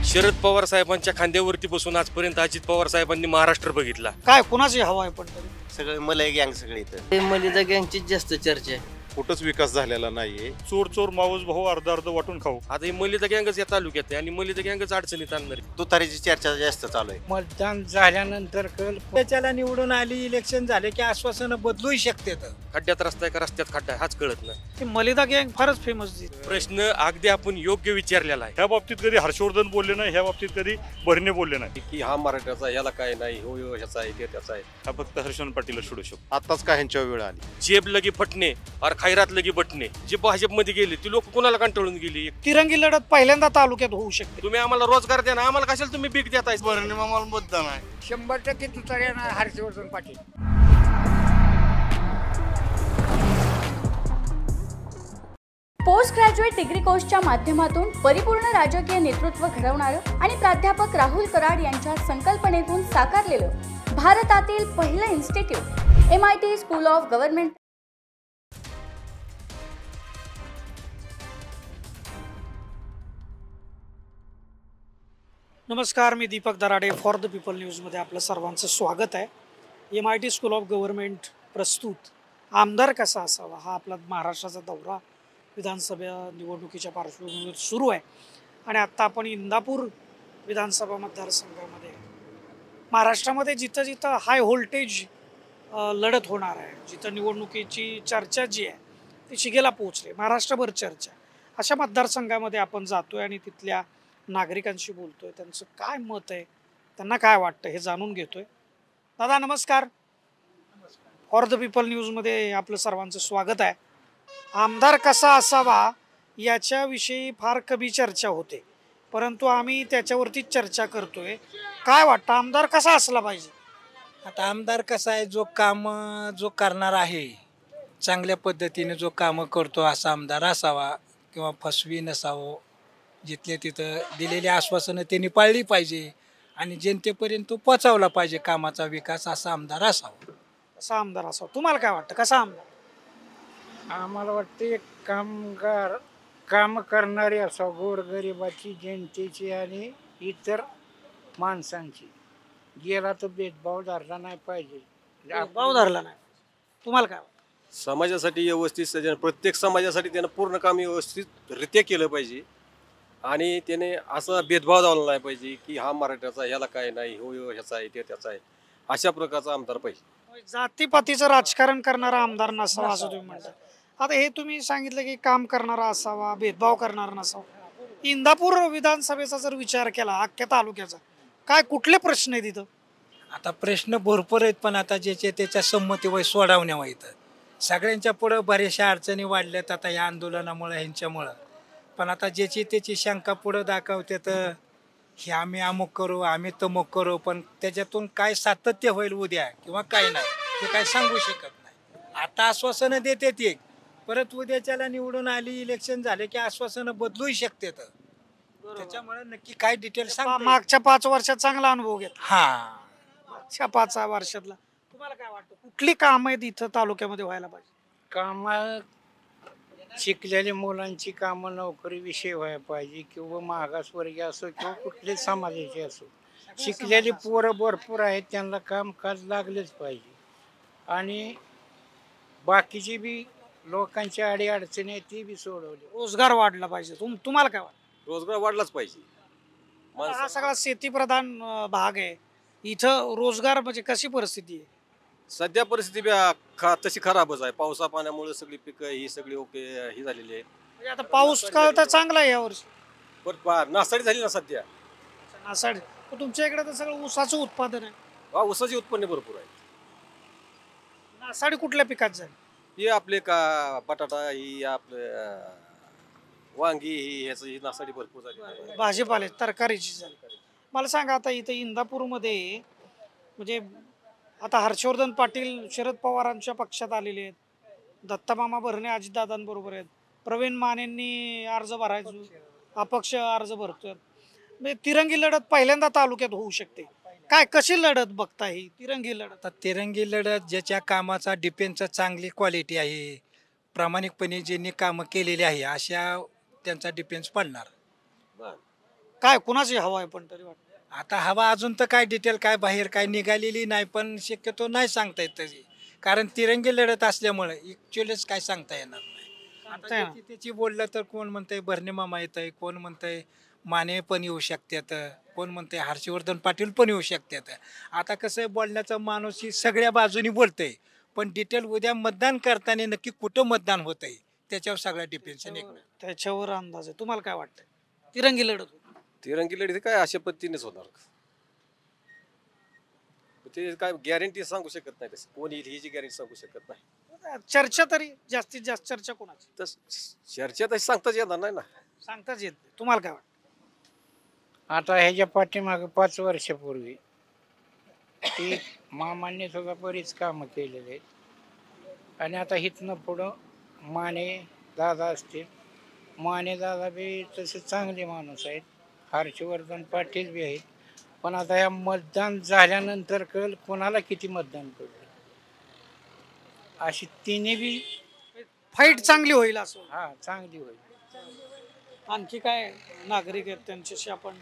शरद पवार साहेबांच्या खांद्यावरती बसून आजपर्यंत अजित पवार साहेबांनी महाराष्ट्र बघितला. काय कुणाची हवा आहे पण तरी सगळे मला गँग सगळे इथं मलिदा गँगची जास्त चर्चा आहे. कुठंच विकास झालेला नाहीये. चोर चोर माऊस भाऊ अर्ध अर्ध वाटून खाऊ. आता ही मलिदा गँगच या तालुक्यात आहे आणि मलिदा गँगच अडचणीत आणणार. तुतारीची चर्चा जास्त चालू आहे. मतदान झाल्यानंतर कल त्याच्याला निवडून आली इलेक्शन झाले की आश्वासनं बदलूही शकते. खड्ड्यात रस्ता आहे का रस्त्यात खड्डा आहे हाच कळत नाही. मलिदा गँग फारच फेमस प्रश्न अगदी आपण योग्य विचारलेला आहे. ह्या बाबतीत कधी हर्षवर्धन बोलले नाही, ह्या बाबतीत कधी भरणे बोलले नाही की हा मराठ्याचा ह्याला काय नाही, हो ह्याचा आहे ते त्याचा आहे. हा फक्त हर्षवर्धन पाटील सोडू शकतो. आताच काय ह्यांच्या वेळ आली. जेब लगी फटणे और खैरात लगी बटणे. जे भाजपमध्ये गेले ती लोक कुणाला कंटाळून गेली. तिरंगी लढत पहिल्यांदा तालुक्यात होऊ शकते. तुम्ही आम्हाला रोजगार द्या ना, आम्हाला कशाला तुम्ही पीक देताय. भरणे मामाला मतदान आहे. 100% तुतारी येणार Harshvardhan Patil. Post graduate degree कोर्सच्या माध्यमातून परिपूर्ण राजकीय नेतृत्व घडवणारं आणि प्राध्यापक राहुल कराड यांच्या संकल्पनेतून साकारलेलं भारतातील पहिलं institute MIT school of government. नमस्कार, मी Deepak Darade. For the people न्यूजमध्ये आपलं सर्वांचं स्वागत आहे. MIT स्कूल ऑफ गव्हर्नमेंट प्रस्तुत आमदार कसा असावा हा आपला महाराष्ट्राचा दौरा विधानसभा निवडणुकीच्या पार्श्वभूमीवर सुरू आहे. आणि आत्ता आपण इंदापूर विधानसभा मतदारसंघामध्ये महाराष्ट्रामध्ये जिथं जिथं हाय व्होल्टेज लढत होणार आहे, जिथं निवडणुकीची चर्चा जी आहे ती शिगेला पोहोचली, महाराष्ट्रभर चर्चा, अशा मतदारसंघामध्ये आपण जातो आहे आणि तिथल्या नागरिकांशी बोलतोय. त्यांचं काय मत आहे, त्यांना काय वाटतं हे जाणून घेतोय. दादा नमस्कार. फॉर द पीपल न्यूजमध्ये आपलं सर्वांचं स्वागत आहे. आमदार कसा असावा याच्याविषयी फार कमी चर्चा होते, परंतु आम्ही त्याच्यावरती चर्चा करतोय. काय वाटतं आमदार कसा असला पाहिजे? आता आमदार कसा आहे, जो करणार आहे, चांगल्या पद्धतीने जो कामं करतो असा आमदार असावा किंवा फसवी नसावं. जिथल्या तिथं दिलेली आश्वासनं त्यांनी पाळली पाहिजे आणि जनतेपर्यंत तो पोचावला पाहिजे कामाचा विकास, असा आमदार असावा. कसा आमदार असावा तुम्हाला काय वाटतं? कसा आमदार? आम्हाला वाटते काम करणारे असावं, गोरगरिबाची, जनतेची आणि इतर माणसांची. गेला तर भेदभाव धरला नाही पाहिजे. भाव धरला नाही. तुम्हाला काय वाटतं? समाजासाठी व्यवस्थित, प्रत्येक समाजासाठी त्यानं पूर्ण काम व्यवस्थितरित्या केलं पाहिजे आणि त्याने असा भेदभाव लावला नाही पाहिजे की हा मराठ्याचा ह्याला काय नाही, हो ह्याचा आहे ते त्याचा आहे. अशा प्रकारचा आमदार पाहिजे. जातीपातीचं राजकारण करणारा आमदार नसावा असं तुम्ही म्हणता. आता हे तुम्ही सांगितलं की काम करणारा असावा, भेदभाव करणारा नसावा. इंदापूर विधानसभेचा जर विचार केला अख्ख्या तालुक्याचा, काय कुठले प्रश्न आहेत तिथं? आता प्रश्न भरपूर आहेत, पण आता ज्याच्या त्याच्या संमतीवर सोडवण्यावर येतं. सगळ्यांच्या पुढं बऱ्याचशा अडचणी वाढल्यात आता या आंदोलनामुळं, ह्यांच्यामुळं. पण आता ज्याची त्याची शंका पुढं दाखवतात, हे आम्ही अमुक करू, आम्ही तमुक करू, पण त्याच्यातून काय सातत्य होईल उद्या किंवा काय नाही ते काय सांगू शकत नाही. आता आश्वासनं देतात एक, परत उद्याच्याला निवडून आली, इलेक्शन झाले की आश्वासनं बदलूही शकतात. त्याच्यामुळे नक्की काय डिटेल सांग. मागच्या 5 वर्षात चांगला अनुभव घेतला. हा, मागच्या 5 वर्षातला तुम्हाला काय वाटतं कुठली काम आहेत इथं तालुक्यामध्ये व्हायला पाहिजे? कामं शिकलेल्या मुलांची कामं, नोकरी विषय व्हायला पाहिजे किंवा मागासवर्गीय असो किंवा कुठले समाजाचे असो. शिकलेली पोरं भरपूर आहेत, त्यांना कामकाज लागलेच पाहिजे. आणि बाकीची बी लोकांची अडीअडचणी आहेत ती बी सोडवली. रोजगार वाढला पाहिजे. तुम्हाला काय वाटतं? रोजगार वाढलाच पाहिजे. हा सगळा शेतीप्रधान भाग आहे, इथं रोजगार म्हणजे कशी परिस्थिती आहे? सध्या परिस्थिती तशी खराबच आहे. पावसा पाण्यामुळे सगळी पिकं ही सगळी ओके ही झालेली आहे. म्हणजे आता पाऊस काळ तर चांगला आहे यावर्षी, पण नासाडी झाली ना सध्या. नासाडी. तुमच्या इकडे तर सगळं ऊसाचं उत्पादन आहे. ऊसाचे उत्पन्न भरपूर आहे. नासाडी कुठल्या पिकात झाली? हे आपले का बटाटा, ही आपलं वांगी, ही ह्याचं ही नासाडी भरपूर झाली. भाजीपाले तरकारीची झाली. मला सांगा, आता इथं इंदापूरमध्ये म्हणजे आता हर्षवर्धन पाटील शरद पवारांच्या पक्षात आलेले आहेत, दत्तामामा भरणे अजितदादांबरोबर आहेत, प्रवीण मानेंनी अर्ज भरायचो, अपक्ष अर्ज भरतोय. म्हणजे तिरंगी लढत पहिल्यांदा तालुक्यात होऊ शकते. काय कशी लढत बघता ही तिरंगी लढत? तिरंगी लढत ज्याच्या कामाचा डिफेन्सचा चांगली क्वालिटी आहे, प्रामाणिकपणे ज्यांनी कामं केलेली आहे अशा त्यांचा डिफेन्स पडणार. काय कुणाची हवा आहे पण तरी वाटतं? आता हवा अजून तर काय डिटेल काय बाहेर काय निघालेली नाही, पण शक्यतो नाही सांगता येत तशी, कारण तिरंगी लढत असल्यामुळे ॲक्च्युअलीच काय सांगता येणार नाही. आता सांगताय ना. त्याची बोललं तर कोण म्हणतंय भरणे मामा येत आहे, कोण म्हणतंय माने पण येऊ शकतात, कोण म्हणतंय हर्षवर्धन पाटील पण येऊ शकतात. आता कसं आहे, बोलण्याचा माणूस ही सगळ्या बाजूनी बोलतंय, पण डिटेल उद्या मतदान करताना नक्की कुठं मतदान होत आहे त्याच्यावर सगळा डिपेंड्स आहे. त्याच्यावर अंदाज आहे. तुम्हाला काय वाटतंय? तिरंगी लढत होती. तिरंगी लढती काय अशा पद्धतीनेच होणार. ते काय गॅरंटी सांगू शकत नाही, तसं कोण येईल ही जी गॅरंटी सांगू शकत नाही. चर्चा तरी जास्तीत जास्त चर्चा कोणाची तर चर्चा तशी सांगताच येणार नाही ना. सांगताच येत नाही. तुम्हाला काय वाटतं? आता ह्याच्या पाठीमागे 5 वर्षापूर्वी ती मामांनी सुद्धा बरीच कामं केलेली आहेत आणि आता इथनं पुढं माने दादा असतील. माने दादा बी तसे चांगले माणूस आहेत, हर्षवर्धन पाटील बी आहेत, पण आता या मतदान झाल्यानंतर कळेल कोणाला किती मतदान पडलं. अशी तिन्ही बी फाईट चांगली होईल असं. हा चांगली होईल. आणखी काय नागरिक आहेत त्यांच्याशी आपण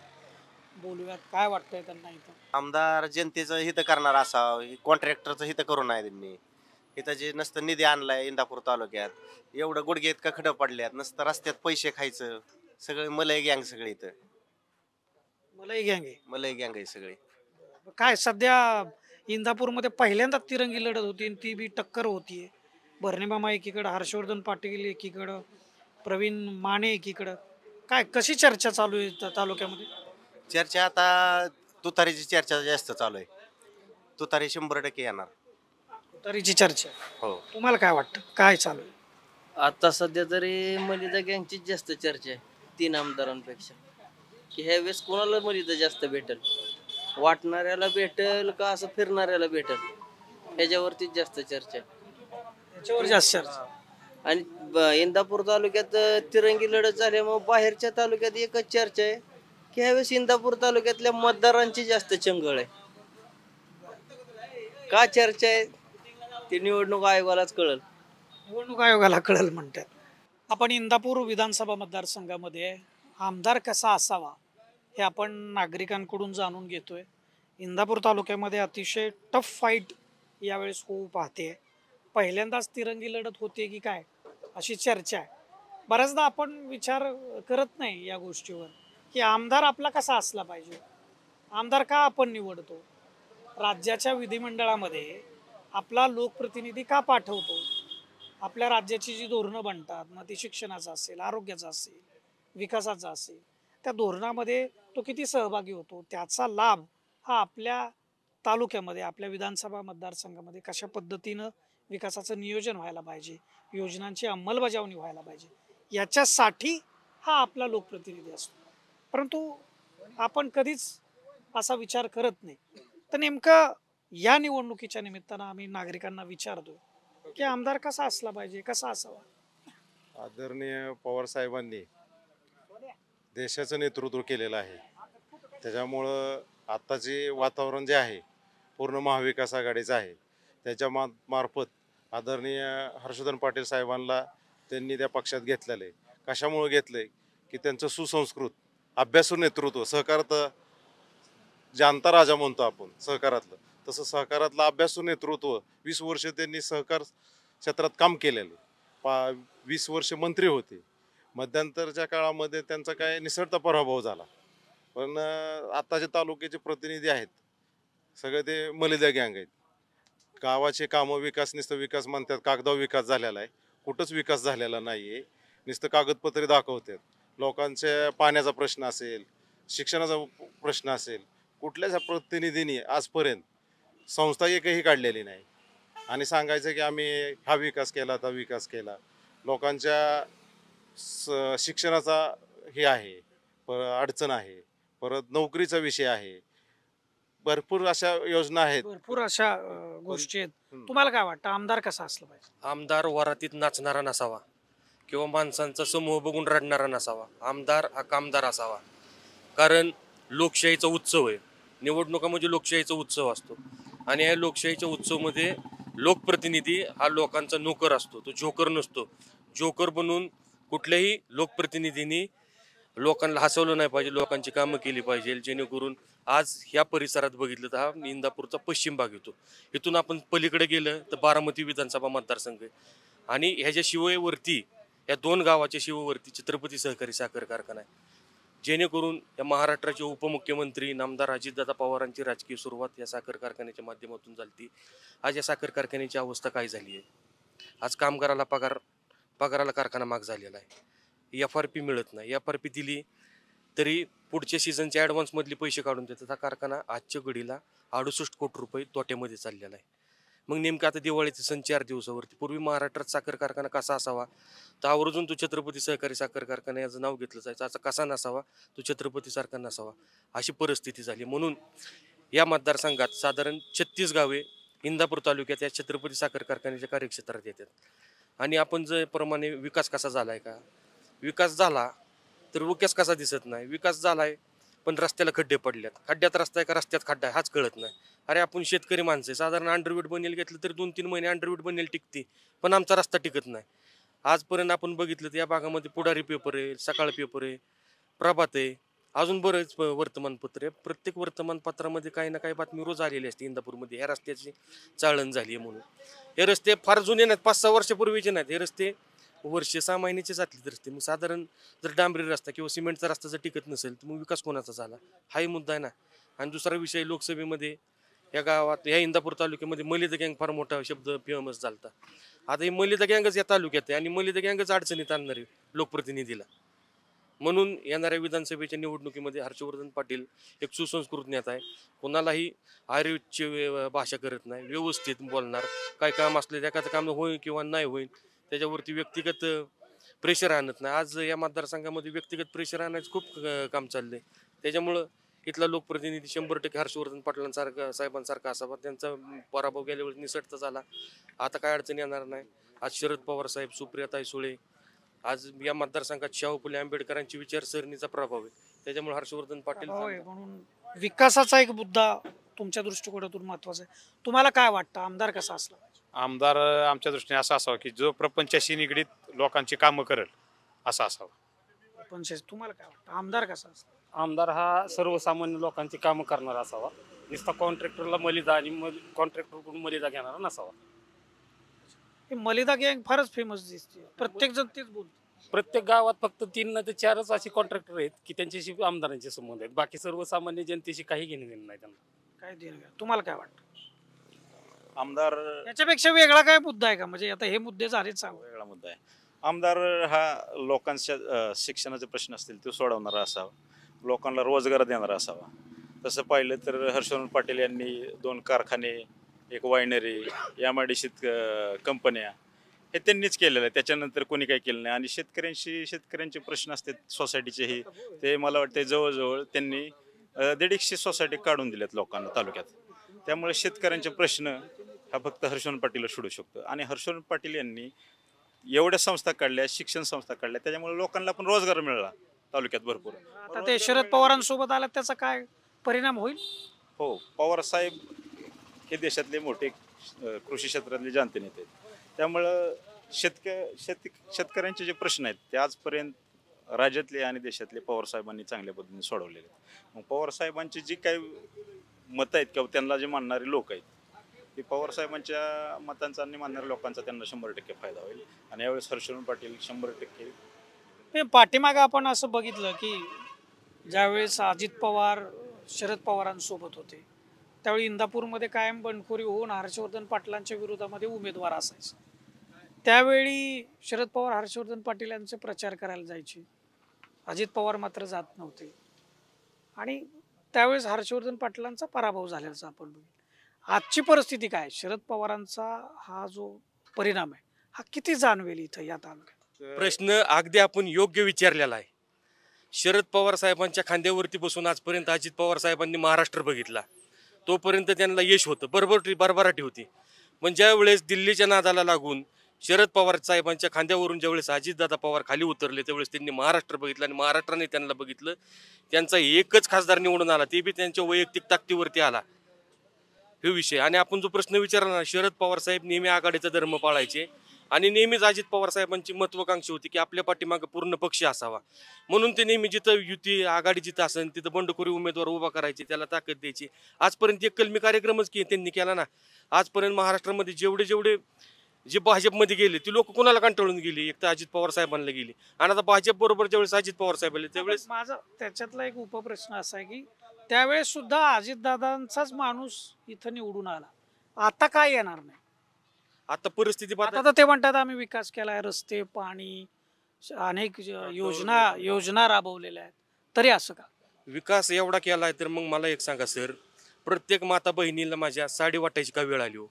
बोलूयात. काय वाटतंय त्यांना इथं? आमदार जनतेचं हित करणार असावं, कॉन्ट्रॅक्टरचं हित करू नये त्यांनी. इथं जे नसतं निधी आणलाय इंदापूर तालुक्यात, एवढं गुडघे इतकं खडं पडल्यात, नसतं रस्त्यात पैसे खायचं. सगळे मलई गँग सगळे इथं, मलाही गँग आहे. मलई गँग आहे सगळे. काय सध्या इंदापूरमध्ये पहिल्यांदा तिरंगी लढत होती आणि ती बी टक्कर होतीये. भरणे मामा एकीकडं, हर्षवर्धन पाटील एकीकडं, प्रवीण माने एकीकडं. काय कशी चर्चा चालू आहे तालुक्यामध्ये? चर्चा आता तुतारीची चर्चा जास्त चालू आहे. तुतारी 100% येणार. तरीची चर्चा. हो. तुम्हाला काय वाटतं काय चालू आहे? आता सध्या तरी मलिदा गँगचीच जास्त चर्चा आहे 3 आमदारांपेक्षा, की ह्या वेळेस कोणाला मलिदा जास्त भेटेल, वाटणाऱ्याला भेटेल का असं फिरणाऱ्याला भेटेल, ह्याच्यावरतीच जास्त चर्चा आहे. त्याच्यावर जास्त चर्चा. आणि इंदापूर तालुक्यात तिरंगी लढत झाल्यामुळे बाहेरच्या तालुक्यात एकच चर्चा आहे की ह्यावेळेस इंदापूर तालुक्यातल्या मतदारांची जास्त चंगळ आहे. का चर्चा आहे ते निवडणूक आयोगालाच कळेल. निवडणूक आयोगाला कळेल म्हणतात. आपण इंदापूर विधानसभा मतदारसंघामध्ये आमदार कसा असावा हे आपण नागरिकांकडून जाणून घेतोय. इंदापूर तालुक्यामध्ये अतिशय टफ फाईट यावेळेस होऊ पाहते. पहिल्यांदाच तिरंगी लढत होते की काय अशी चर्चा आहे. बऱ्याचदा आपण विचार करत नाही या गोष्टीवर की आमदार आपला कसा असला पाहिजे, आमदार का आपण निवडतो, राज्याच्या विधिमंडळामध्ये आपला लोकप्रतिनिधी का पाठवतो, आपल्या राज्याची जी धोरणं बनतात, मग ती शिक्षणाचं असेल, आरोग्याचं असेल, विकासाचा असेल, त्या धोरणामध्ये तो किती सहभागी होतो, त्याचा लाभ हा आपल्या तालुक्यामध्ये आपल्या विधानसभा मतदारसंघामध्ये कशा पद्धतीनं विकासाचं नियोजन व्हायला पाहिजे, योजनांची अंमलबजावणी व्हायला पाहिजे, याच्यासाठी हा आपला लोकप्रतिनिधी असतो. परंतु आपण कधीच असा विचार करत नाही. तर नेमकं या निवडणुकीच्या निमित्तानं आम्ही नागरिकांना विचारतो की आमदार कसा असला पाहिजे, कसा असावा. आदरणीय पवार साहेबांनी देशाचं नेतृत्व केलेलं आहे, त्याच्यामुळं आत्ताचे वातावरण जे आहे पूर्ण महाविकास आघाडीचं आहे. त्याच्या मार्फत आदरणीय हर्षवर्धन पाटील साहेबांना त्यांनी त्या पक्षात घेतलेलं आहे. कशामुळे घेतलं आहे की त्यांचं सुसंस्कृत अभ्यासू नेतृत्व, सहकारात जानता राजा म्हणतो आपण सहकारातलं, तसं सहकारातलं अभ्यासू नेतृत्व. 20 वर्ष त्यांनी सहकार क्षेत्रात काम केलेलं. 20 वर्ष मंत्री होते. मध्यंतरच्या काळामध्ये त्यांचा काय निसटता पराभव झाला, पण आत्ताचे तालुक्याचे प्रतिनिधी आहेत सगळे ते मलिदा गँग आहेत. गावाचे कामं विकास नुसतं विकास म्हणतात, कागदावर विकास झालेला आहे, कुठंच विकास झालेला नाही आहे. नुसतं कागदपत्रे दाखवतात. लोकांच्या पाण्याचा प्रश्न असेल, शिक्षणाचा प्रश्न असेल, कुठल्याच प्रतिनिधींनी आजपर्यंत संस्था एकही काढलेली नाही आणि सांगायचं की आम्ही हा विकास केला, हा विकास केला. लोकांच्या शिक्षणाचा हे आहे, अडचण आहे, परत नोकरीचा विषय आहे, भरपूर अशा योजना आहेत, भरपूर अशा गोष्टी आहेत. तुम्हाला काय वाटतं आमदार कसा असला पाहिजे? आमदार वरातीत नाचणारा नसावा किंवा माणसांचा समूह बघून रडणारा नसावा. आमदार हा कामदार असावा. कारण लोकशाहीचा उत्सव आहे. निवडणुका म्हणजे लोकशाहीचा उत्सव असतो आणि या लोकशाहीच्या उत्सवामध्ये लोकप्रतिनिधी हा लोकांचा नोकर असतो, तो जोकर नसतो. जोकर बनून कुठल्याही लोकप्रतिनिधींनी लोकांना हसवलं नाही पाहिजे, लोकांची कामं केली पाहिजे, जेणेकरून आज ह्या परिसरात बघितलं तर हा इंदापूरचा पश्चिम भाग येतो. इथून आपण पलीकडे गेलं तर बारामती विधानसभा मतदारसंघ आहे आणि ह्याच्या शिववरती या 2 गावाच्या शिववरती छत्रपती सहकारी साखर कारखाना आहे. जेणेकरून या महाराष्ट्राचे उपमुख्यमंत्री नामदार अजितदादा पवारांची राजकीय सुरुवात या साखर कारखान्याच्या माध्यमातून झाली. आज या साखर कारखान्याची अवस्था काय झाली आहे? आज कामगाराला पगाराला कारखाना माग झालेला आहे. FRP मिळत नाही. FRP दिली तरी पुढच्या सीझनच्या ॲडव्हान्समधले पैसे काढून देतात. हा कारखाना आजच्या घडीला 68 कोटी रुपये तोट्यामध्ये चाललेला आहे. मग नेमकं आता दिवाळीचे सण 4 दिवसावरती पूर्वी महाराष्ट्रात साखर कारखाना कसा असावा तर आवर्जून तो छत्रपती सहकारी साखर कारखाना याचं नाव घेतलं जायचं. असा कसा नसावा तो छत्रपती सारखा नसावा अशी परिस्थिती झाली. म्हणून या मतदारसंघात साधारण 36 गावे इंदापूर तालुक्यात या छत्रपती साखर कारखान्याच्या कार्यक्षेत्रात येतात. आणि आपण जे प्रमाणे विकास कसा झाला आहे का, विकास झाला तर विकास कसा दिसत नाही. विकास झाला आहे पण रस्त्याला खड्डे पडल्यात. खड्ड्यात रस्ता आहे का रस्त्यात खड्डा आहे हाच कळत नाही. अरे आपण शेतकरी माणसं आहे, साधारण अंडरवीट बनेल घेतलं तर 2-3 महिने अंडरवीट बनेल टिकते, पण आमचा रस्ता टिकत नाही. आजपर्यंत आपण बघितलं तर या भागामध्ये पुढारी पेपर आहे, सकाळ पेपर आहे, प्रभात आहे, अजून बरेच वर्तमानपत्र आहे. प्रत्येक वर्तमानपत्रामध्ये काही ना काही बातमी रोज आलेली असते इंदापूरमध्ये ह्या रस्त्याची चाळण झाली आहे म्हणून. हे रस्ते फार जुने नाहीत, 5-6 वर्षापूर्वीचे नाहीत. हे रस्ते वर्ष 6 महिन्याचे जातले रस्ते. मग साधारण जर डांबरी रस्ता किंवा सिमेंटचा रस्ता जर टिकत नसेल तर मग विकास कोणाचा झाला हाही मुद्दा आहे ना. आणि दुसरा विषय लोकसभेमध्ये या गावात या इंदापूर तालुक्यामध्ये मलिदा गँग फार मोठा शब्द फेमस झाला. आता ही मलिदा गँगच या तालुक्यात आहे आणि मलिदा गँगच अडचणीत आणणारे लोकप्रतिनिधीला. म्हणून येणाऱ्या विधानसभेच्या निवडणुकीमध्ये हर्षवर्धन पाटील एक सुसंस्कृत नेता आहे. कोणालाही आयुर्वेदची भाषा करत नाही, व्यवस्थित बोलणार. काय काम असले एखादं काम होईल किंवा नाही होईल त्याच्यावरती व्यक्तिगत प्रेशर आणत नाही. आज या मतदारसंघामध्ये व्यक्तिगत प्रेशर आणायचं खूप काम चाललंय. त्याच्यामुळं इथला लोकप्रतिनिधी 100% हर्षवर्धन पाटलांसारखा साहेबांसारखा असावा. त्यांचा पराभव गेल्या वेळेस निसटता झाला, आता काय अडचण येणार नाही. आज शरद पवार साहेब, सुप्रियाताई सुळे, आज या मतदारसंघात शाहू फुले आंबेडकरांची विचारसरणीचा प्रभाव आहे. त्याच्यामुळे हर्षवर्धन पाटील म्हणून विकासाचा एक मुद्दा तुमच्या दृष्टिकोनातून महत्वाचा आहे. तुम्हाला काय वाटतं आमदार कसा असला? आमदार आमच्या दृष्टीने असा असावा की जो प्रपंचाशी निगडीत लोकांची कामं करेल असा असावा. पण तुम्हाला काय वाटतं आमदार कसा असला? आमदार हा सर्वसामान्य लोकांची कामं करणारा असावा. नुसता कॉन्ट्रॅक्टरला मलिदा आणि कॉन्ट्रॅक्टरकडून मलिदा घेणारा नसावा. हे मलिदा गँग फारच फेमस दिसते, प्रत्येक जण तेच बोलतो. प्रत्येक गावात फक्त 3 ते 4च असे कॉन्ट्रॅक्टर आहेत की त्यांच्याशी आमदारांचे संबंध आहेत. बाकी सर्वसामान्य जनतेशी काही घेणे देणे नाही त्यांना. काय देणं? तुम्हाला काय वाटतं आमदार? याच्यापेक्षा वेगळा काय मुद्दा आहे का? म्हणजे आता हे मुद्दे झालेच सांगू. वेगळा मुद्दा आहे. आमदार हा लोकांच्या शिक्षणाचे प्रश्न असतील ते सोडवणारा असावा, लोकांना रोजगार देणारा असावा. तसं पाहिलं तर हर्षवर्धन पाटील यांनी 2 कारखाने, एक वायनरी, MIDC कंपन्या हे त्यांनीच केलेलं आहे. त्याच्यानंतर कोणी काही केलं नाही. आणि शेतकऱ्यांचे प्रश्न असतात सोसायटीचेही, ते मला वाटतं जवळजवळ त्यांनी 150 सोसायटी काढून दिल्यात लोकांना तालुक्यात. त्यामुळे शेतकऱ्यांचे प्रश्न हा फक्त हर्षवर्धन पाटीलला सोडू शकतो. आणि हर्षवर्धन पाटील यांनी एवढ्या संस्था काढल्या, शिक्षण संस्था काढल्या, त्याच्यामुळे लोकांना पण रोजगार मिळाला तालुक्यात भरपूर. आता ते शरद पवारांसोबत आला त्याचा काय परिणाम होईल? हो, पवार साहेब हे देशातले मोठे कृषी क्षेत्रातले जाणते नेते आहेत. त्यामुळं शेतकऱ्यांचे जे प्रश्न आहेत ते आजपर्यंत राज्यातले आणि देशातले पवार साहेबांनी चांगल्या पद्धतीने सोडवलेले आहेत. मग पवार साहेबांची जी काही मतं आहेत किंवा त्यांना जे मानणारे लोक आहेत ते पवार साहेबांच्या मतांचा आणि मानणाऱ्या लोकांचा त्यांना 100% फायदा होईल. आणि यावेळेस हर्षवर्धन पाटील 100%. पाठीमागं आपण असं बघितलं की ज्यावेळेस अजित पवार शरद पवारांसोबत होते त्यावेळी इंदापूरमध्ये कायम बंडखोरी होऊन हर्षवर्धन पाटलांच्या विरोधामध्ये उमेदवार असायचे. त्यावेळी शरद पवार हर्षवर्धन पाटील यांचे प्रचार करायला जायचे, अजित पवार मात्र जात नव्हते. आणि त्यावेळेस हर्षवर्धन पाटलांचा पराभव झाल्याचं आपण बघितलं. आजची परिस्थिती काय? शरद पवारांचा हा जो परिणाम आहे हा किती जाणवेल इथं या तालुक्यात? प्रश्न अगदी आपण योग्य विचारलेला आहे. शरद पवार साहेबांच्या खांद्यावरती बसून आजपर्यंत अजित पवार साहेबांनी महाराष्ट्र बघितला, तोपर्यंत त्यांना यश होतं, भरभराटी होती. पण ज्या वेळेस दिल्लीच्या नादाला लागून शरद पवार साहेबांच्या खांद्यावरून ज्यावेळेस अजितदादा पवार खाली उतरले त्यावेळेस त्यांनी महाराष्ट्र बघितलं आणि महाराष्ट्राने त्यांना बघितलं. त्यांचा एकच खासदार निवडून आला, ते बी त्यांच्या वैयक्तिक ताकदीवरती आला हे विषय. आणि आपण जो प्रश्न विचारला ना, शरद पवार साहेब नेहमी आघाडीचा धर्म पाळायचे आणि नेहमीच अजित पवार साहेबांची महत्वाकांक्षा होती की आपल्या पाठीमागे पूर्ण पक्ष असावा, म्हणून ते नेहमी जिथं युती आघाडी जिथं असेल तिथं बंडखोरी उमेदवार उभा करायचे, त्याला ताकद द्यायची. आजपर्यंत एक कलमी कार्यक्रमच त्यांनी केला ना. आजपर्यंत महाराष्ट्रामध्ये जेवढे जे भाजपमध्ये गेले ती लोक कोणाला कंटाळून गेली, एक तर अजित पवार साहेबांना गेली. आणि आता भाजप बरोबर ज्यावेळेस अजित पवार साहेब आले त्यावेळेस माझा त्याच्यातला एक उपप्रश्न असा आहे की त्यावेळेस सुद्धा अजितदादांचाच माणूस इथं निवडून आला, आता काय येणार नाही? आता परिस्थिती आता तर ते म्हणतात आम्ही विकास केलाय, रस्ते, पाणी, अनेक योजना राबवलेल्या आहेत, तरी असं का? विकास एवढा केलाय तर मग मला एक सांगा सर, प्रत्येक माता बहिणीला माझ्या साडी वाटायची का वेळ आली हो?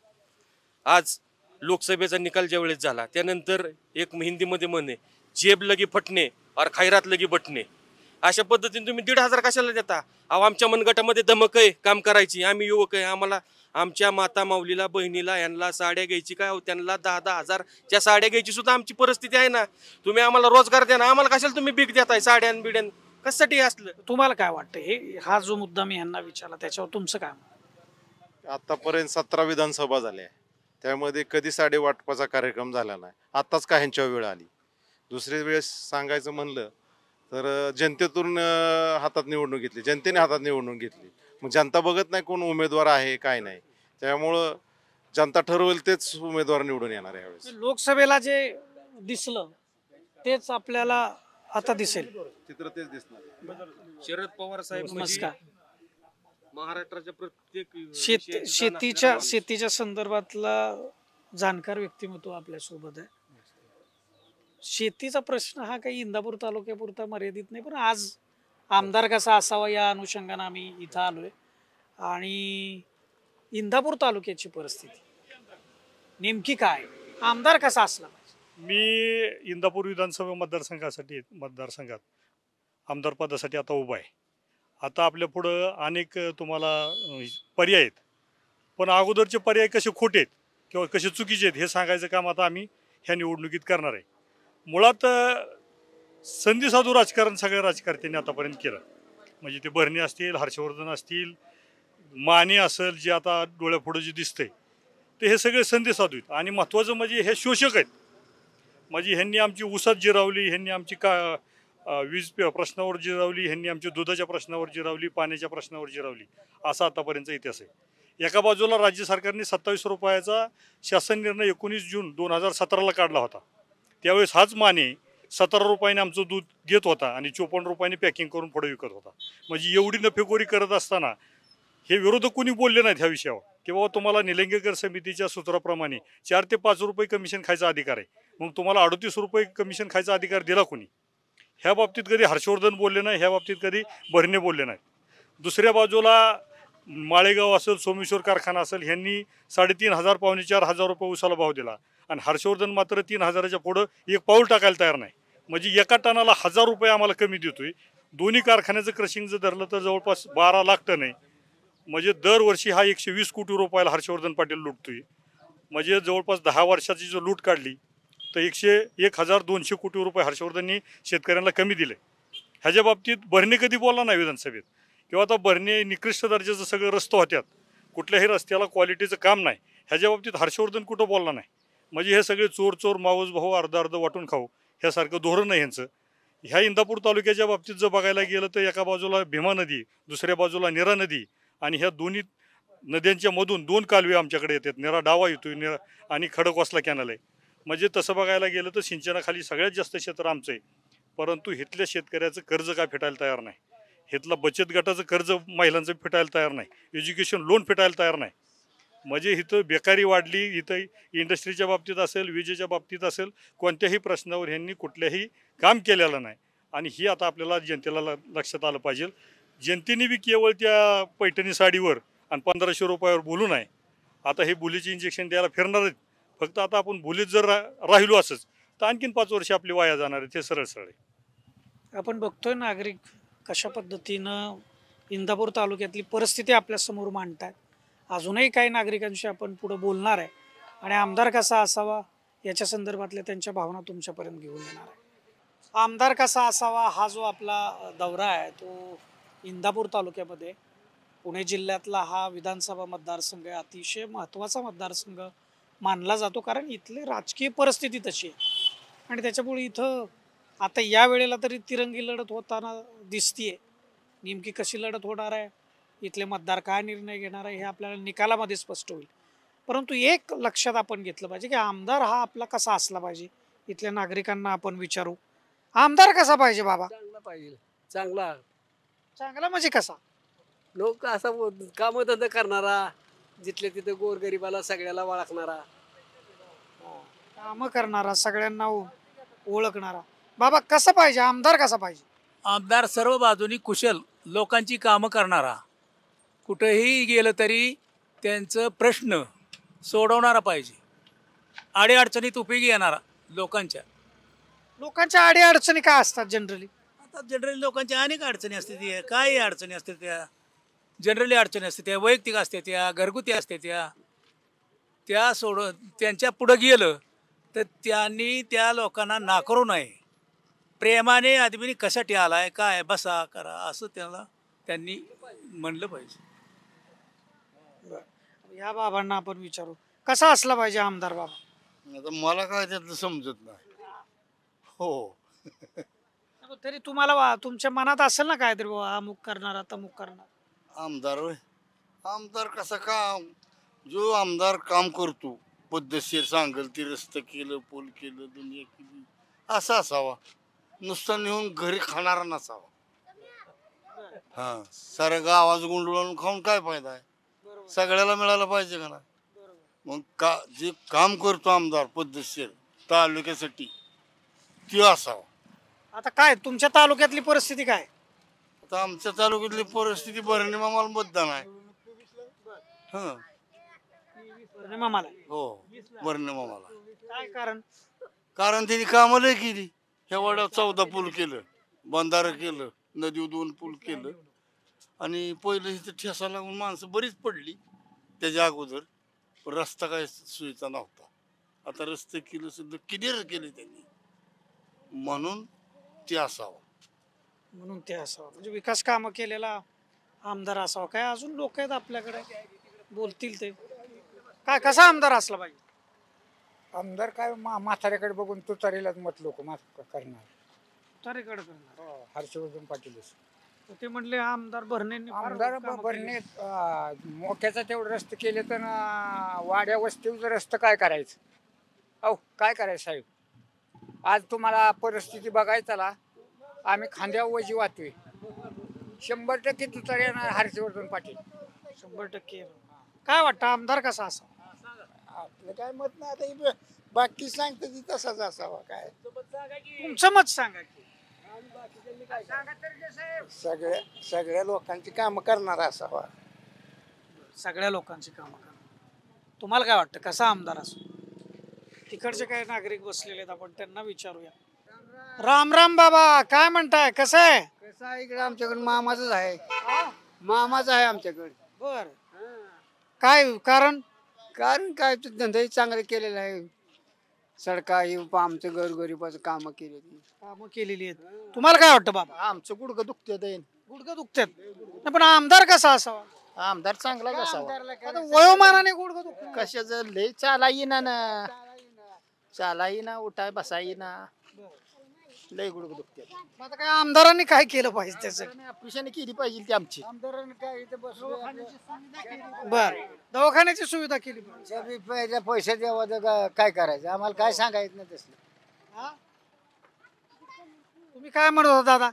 आज लोकसभेचा निकाल ज्या वेळेस झाला त्यानंतर एक हिंदीमध्ये म्हणे, जेब लगी फटणे और खैरात लगी बटणे. अशा पद्धतीने तुम्ही 1,500 कशाला देता? अहो आमच्या मनगटामध्ये धमक आहे काम करायची, आम्ही युवक आहे, आम्हाला आमच्या माता माऊलीला बहिणीला यांना साड्या घ्यायची काय हो, त्यांना 10-10 हजारच्या साड्या घ्यायची सुद्धा आमची परिस्थिती आहे ना. तुम्ही आम्हाला रोजगार द्या ना, आम्हाला कशाला तुम्ही भीक देताय साड्यान बिड्यान? कशासाठी असलं? तुम्हाला काय वाटतं हा जो मुद्दा मी यांना विचारला त्याच्यावर तुमचं काय मत? आतापर्यंत 17 विधानसभा झाल्या, त्यामध्ये कधी साडे वाटपाचा कार्यक्रम झाला नाही. आत्ताच का ह्यांच्या वेळ आली? दुसरी वेळेस सांगायचं म्हणलं तर जनतेतून हातात निवडणूक घेतली, जनतेने हातात निवडणूक घेतली. मग जनता बघत नाही कोण उमेदवार आहे काय नाही, त्यामुळं जनता ठरवेल तेच उमेदवार निवडून येणार आहे यावेळेस. लोकसभेला जे दिसलं तेच आपल्याला आता दिसेल, चित्र तेच दिसणार. शरद पवार साहेब नमस्कार. महाराष्ट्राच्या प्रत्येक शेतीच्या संदर्भातला जाणकार व्यक्तिमत्व आपल्या सोबत आहे. शेतीचा प्रश्न हा काही इंदापूर तालुक्यापुरता मर्यादित नाही, पण आज आमदार कसा असावा या अनुषंगाने आम्ही इथं आलोय. आणि इंदापूर तालुक्याची परिस्थिती नेमकी काय, आमदार कसा असला पाहिजे? मी इंदापूर विधानसभा मतदारसंघात आमदार पदासाठी आता उभा आहे. आता आपल्या पुढं अनेक तुम्हाला पर्याय आहेत, पण अगोदरचे पर्याय कसे खोटे आहेत किंवा कसे चुकीचे आहेत हे सांगायचं काम आता आम्ही ह्या निवडणुकीत करणार आहे. मुळात संधिसाधू राजकारण सगळ्या राजकारत्यांनी आतापर्यंत केलं, म्हणजे ते बर्णे असतील, हर्षवर्धन असतील, माने असेल, जे आता डोळ्यापुढं जे दिसतंय ते हे सगळे संधिसाधू आहेत. आणि महत्त्वाचं म्हणजे हे शोषक आहेत. म्हणजे ह्यांनी आमची ऊसात जिरावली, ह्यांनी आमची वीज प्रश्नावर जिरावली, ह्यांनी आमच्या दुधाच्या प्रश्नावर जिरावली, पाण्याच्या प्रश्नावर जिरावली, असा आतापर्यंतचा इतिहास आहे. एका बाजूला राज्य सरकारने 27 रुपयाचा शासन निर्णय 19 जून 2017ला काढला होता. त्यावेळेस हाच माने 17 रुपयाने आमचं दूध घेत होता आणि 54 रुपयाने पॅकिंग करून पुढे विकत होता. म्हणजे एवढी नफेखोरी करत असताना हे विरोधक कोणी बोलले नाहीत ह्या विषयावर की बाबा तुम्हाला निलंगेकर समितीच्या सूत्राप्रमाणे 4 ते 5 रुपये कमिशन खायचा अधिकार आहे, मग तुम्हाला 38 रुपये कमिशन खायचा अधिकार दिला कोणी? ह्या बाबतीत कधी हर्षवर्धन बोलले नाही, ह्या बाबतीत कधी बर्णे बोलले नाहीत. दुसऱ्या बाजूला माळेगाव असेल, सोमेश्वर कारखाना असेल, ह्यांनी 3,500 पावणे 4,000 रुपये उसाला भाव दिला आणि हर्षवर्धन मात्र 3,000च्या पुढं एक पाऊल टाकायला तयार नाही. म्हणजे एका टनाला 1,000 रुपये आम्हाला कमी देतोय. दोन्ही कारखान्याचं क्रशिंग जर धरलं तर जवळपास 12 लाख टन आहे. म्हणजे दरवर्षी हा 120 कोटी रुपयाला हर्षवर्धन पाटील लुटतोय. म्हणजे जवळपास 10 वर्षाची जो लूट काढली तर 1,200 कोटी रुपये हर्षवर्धननी शेतकऱ्यांना कमी दिले. ह्याच्या बाबतीत बर्णे कधी बोलला नाही विधानसभेत, किंवा आता बर्णे निकृष्ट दर्जाचं सगळं रस्ते होत्यात, कुठल्याही रस्त्याला क्वालिटीचं काम नाही, ह्याच्या बाबतीत हर्षवर्धन कुठं बोलला नाही. म्हणजे हे सगळे चोर मावस भाऊ अर्ध वाटून खाऊ ह्यासारखं धोरण आहे ह्यांचं. ह्या इंदापूर तालुक्याच्या बाबतीत जर बघायला गेलं तर एका बाजूला भीमा नदी, दुसऱ्या बाजूला निरा नदी, आणि ह्या दोन्ही नद्यांच्या मधून 2 कालवे आमच्याकडे येतात. निरा डावा येतोय आणि खडकवासला कॅनल आहे. म्हणजे तसं बघायला गेलं तर सिंचनाखाली सगळ्यात जास्त क्षेत्र आमचं आहे, परंतु इथल्या शेतकऱ्याचं कर्ज काय फेटायला तयार नाही, इथला बचत गटाचं कर्ज महिलांचं फेटायला तयार नाही, एज्युकेशन लोन फेटायला तयार नाही. म्हणजे इथं बेकारी वाढली, इथं इंडस्ट्रीच्या बाबतीत असेल, विजेच्या बाबतीत असेल, कोणत्याही प्रश्नावर ह्यांनी कुठल्याही काम केलेलं नाही. आणि ही आता आपल्याला जनतेला लक्षात आलं पाहिजे. जनतेने बी केवळ त्या पैठणी साडीवर आणि 1,500 रुपयावर बोलू नये. आता हे बुलीचे इंजेक्शन द्यायला फिरणार आहेत. फक्त आता आपण बुलीत जर राहिलो असंच तर आणखीन 5 वर्ष आपली वाया जाणार आहे. ते सरळ आहे. आपण बघतोय नागरिक कशा पद्धतीनं इंदापूर तालुक्यातली परिस्थिती आपल्यासमोर मांडतात. अजूनही काही नागरिकांशी आपण पुढे बोलणार आहे आणि आमदार कसा असावा याच्या संदर्भातल्या त्यांच्या भावना तुमच्यापर्यंत घेऊन येणार आहे. आमदार कसा असावा हा जो आपला दौरा आहे तो इंदापूर तालुक्यामध्ये पुणे जिल्ह्यातला हा विधानसभा मतदारसंघ आहे. अतिशय महत्त्वाचा मतदारसंघ मानला जातो, कारण इथली राजकीय परिस्थिती तशी आहे आणि त्याच्यामुळे इथं आता या वेळेला तरी तिरंगी लढत होताना दिसतीये. नेमकी कशी लढत होणार आहे, इथले मतदार काय निर्णय घेणार आहे, हे आपल्याला निकालामध्ये स्पष्ट होईल. परंतु एक लक्षात आपण घेतलं पाहिजे की आमदार हा आपला कसा असला पाहिजे. इथल्या नागरिकांना आपण विचारू, आमदार कसा पाहिजे बाबा? चांगला पाहिजे, चांगला. चांगला म्हणजे कसा? लोक असा कामधंदा करणारा, जिथल्या तिथे गोरगरिबाला सगळ्याला ओळखणारा. कामं करणारा, सगळ्यांना ओळखणारा. बाबा कसा पाहिजे आमदार, कसा पाहिजे? आमदार सर्व बाजूनी कुशल, लोकांची कामं करणारा, कुठेही गेलं तरी त्यांचं प्रश्न सोडवणारा पाहिजे, अडीअडचणीत उपयोगी येणारा लोकांच्या. लोकांच्या अडीअडचणी काय असतात जनरली? आता जनरली लोकांच्या अनेक अडचणी असते, त्या काही अडचणी असते, त्या जनरली अडचणी असते, त्या वैयक्तिक असते, त्या घरगुती असते, त्या त्यांच्या पुढं गेलं तर त्यांनी त्या लोकांना नाकारू नये. प्रेमाने आदमीने कशासाठी आलाय, काय बसा करा असं त्यांनी म्हणलं पाहिजे. या बाबांना आपण विचारू, कसा असला पाहिजे आमदार बाबा? आता मला काय त्यातलं समजत नाही. हो. तरी तुम्हाला तुमच्या मनात असेल ना काहीतरी, बाबा अमुक करणारा तमुक करणार. आमदार होय, आमदार कसा काम, जो आमदार काम करतो पद्धतशीर सांगेल ते रस्ते केलं, पूल केलं, दुनिया केली, असा असावा. नुसतं नेऊन घरी खाणारा नसावा. हा, साऱ्या गावात गुंडळून खाऊन काय फायदा आहे? सगळ्याला मिळालं पाहिजे का ना. मग जे काम करतो आमदार पद्धतशीर तालुक्यासाठी ते असावा. आता काय तुमच्या तालुक्यातली परिस्थिती काय? आता आमच्या तालुक्यातली परिस्थिती बरणी मामाला मतदान आहे. मामाला? हो, बरणी मामाला. काय कारण? कारण त्यांनी कामं लय केली. ह्या वाड्यात 14 पूल केलं, बंधारं केलं, नदीवर 2 पूल केलं आणि पहिलं इथं ठेसा लागून माणसं बरीच पडली त्याच्या अगोदर. रस्ता काय सोयीचा नव्हता. आता रस्ते केलं सुद्धा क्लिअर केले त्यांनी, म्हणून ते असावं. म्हणून ते असावं म्हणजे विकास कामं केलेला आमदार असावा. काय अजून लोक आहेत आपल्याकडे बोलतील ते, काय कसा आमदार असला पाहिजे? आमदार काय म्हाताऱ्याकडे बघून तुतारीलाच मत लोक करणार. तुतारीकडे करणार? हर्षवर्धन पाटीलच. ते म्हणले आमदार भरणे, आमदार भरणे मोक्याचा तेवढं रस्ते केले तर वाड्या वस्तीवर रस्ते काय करायचं? अहो काय करायचं साहेब? आज तुम्हाला परिस्थिती बघायचा, आम्ही खांद्यावर वजी वाहतोय. 100% तुतारी येणार हर्षवर्धन पाटील, 100%. काय वाटतं आमदार कसा असावा? आपलं काय मत नाही, आता बाकी सांगतं ती तसाच असावा. काय तुमचं मत सांगा की. सगळ्या लोकांची कामं करणारा असावा. सगळ्या लोकांची कामं करणार. तुम्हाला काय वाटतं कसा आमदार असो? तिकडचे काही नागरिक बसलेले आहेत, आपण त्यांना विचारूया. राम राम बाबा, काय म्हणताय, कसं आहे? कसं आहे इकडे आमच्याकडे मामाच आहे. मामाच आहे आमच्याकडे. बर, काय कारण? कारण काय धंदे चांगले केलेले आहे. सडका ही आमचं गरगरीबाचं कामं केलेली आहेत. तुम्हाला काय वाटतं बाबा? आमचं गुडघं दुखतात. गुडघं दुखतात पण आमदार कसा असावा? आमदार चांगलाच असावा. आता वयोमानाने गुडघं दुखतात कशाचं लय चाला येईना ना, चाला येईना, उठाय बसा येईना, लय गुडघं दुखतात. आता काय आमदारांनी काय केलं पाहिजे त्यासाठी? ऑपरेशन केली पाहिजे ती आमची. बर, दवाखान्याची सुविधा केली पाहिजे. पैसे द्यावा काय करायचं, आम्हाला काय सांगायचं नाही तसलं. तुम्ही काय म्हणत होता दादा?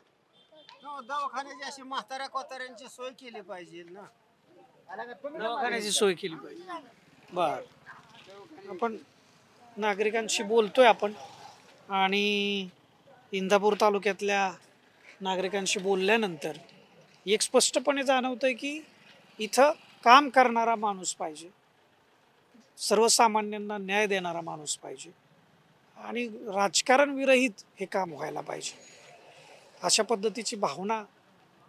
दवाखान्याची अशी म्हाताऱ्या कोताऱ्यांची सोय केली पाहिजे ना. दवाखान्याची सोय केली पाहिजे. बर, आपण नागरिकांशी बोलतोय आपण आणि इंदापूर तालुक्यातल्या नागरिकांशी बोलल्यानंतर एक स्पष्टपणे जाणवतंय की इथं काम करणारा माणूस पाहिजे, सर्वसामान्यांना न्याय देणारा माणूस पाहिजे आणि राजकारण विरहित हे काम व्हायला पाहिजे. अशा पद्धतीची भावना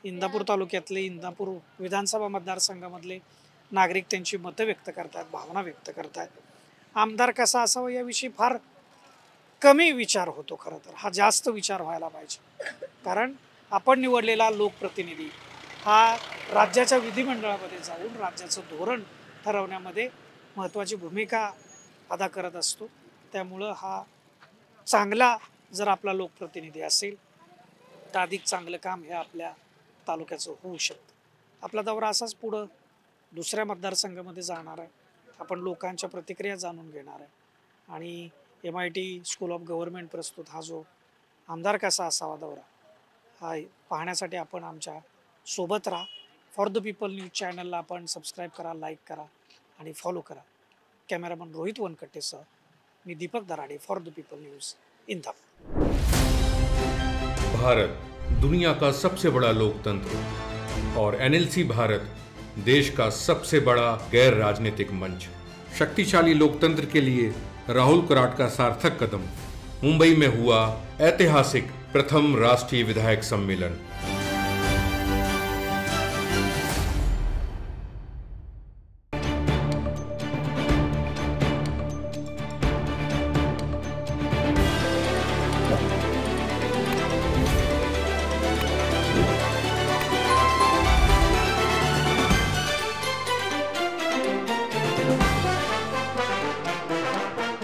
इंदापूर तालुक्यातले, इंदापूर विधानसभा मतदारसंघामधले नागरिक त्यांची मतं व्यक्त करतात, भावना व्यक्त करतात. आमदार कसा असावा याविषयी फार कमी विचार होतो. खरं तर हा जास्त विचार व्हायला पाहिजे, कारण आपण निवडलेला लोकप्रतिनिधी हा राज्याच्या विधिमंडळामध्ये जाऊन राज्याचं धोरण ठरवण्यामध्ये महत्त्वाची भूमिका अदा करत असतो. त्यामुळं हा चांगला जर आपला लोकप्रतिनिधी असेल तर अधिक चांगलं काम हे आपल्या तालुक्याचं होऊ शकतं. आपला दौरा असाच पुढं दुसऱ्या मतदारसंघामध्ये जाणार आहे. आपण लोकांच्या प्रतिक्रिया जाणून घेणार आहे आणि MIT स्कूल ऑफ गव्हर्नमेंट प्रस्तुत हा जो आमदार कसा असावा दौरा हा पाहण्यासाठी आपण आमच्या सोबत राहा. फॉर द पीपल न्यूज चॅनलला आपण सबस्क्राईब करा, लाईक करा आणि फॉलो करा. कॅमेरामन रोहित वनकट्टेसह मी Deepak Darade, for the people news, Indapur. Bharat दुनिया का सबसे बड़ा लोकतंत्र और NLC भारत देश का सबसे बड़ा गैर राजनीतिक मंच. शक्तिशाली लोकतंत्र के लिए राहुल कराट का सार्थक कदम. मुंबई में हुआ ऐतिहासिक प्रथम राष्ट्रीय विधायक सम्मेलन.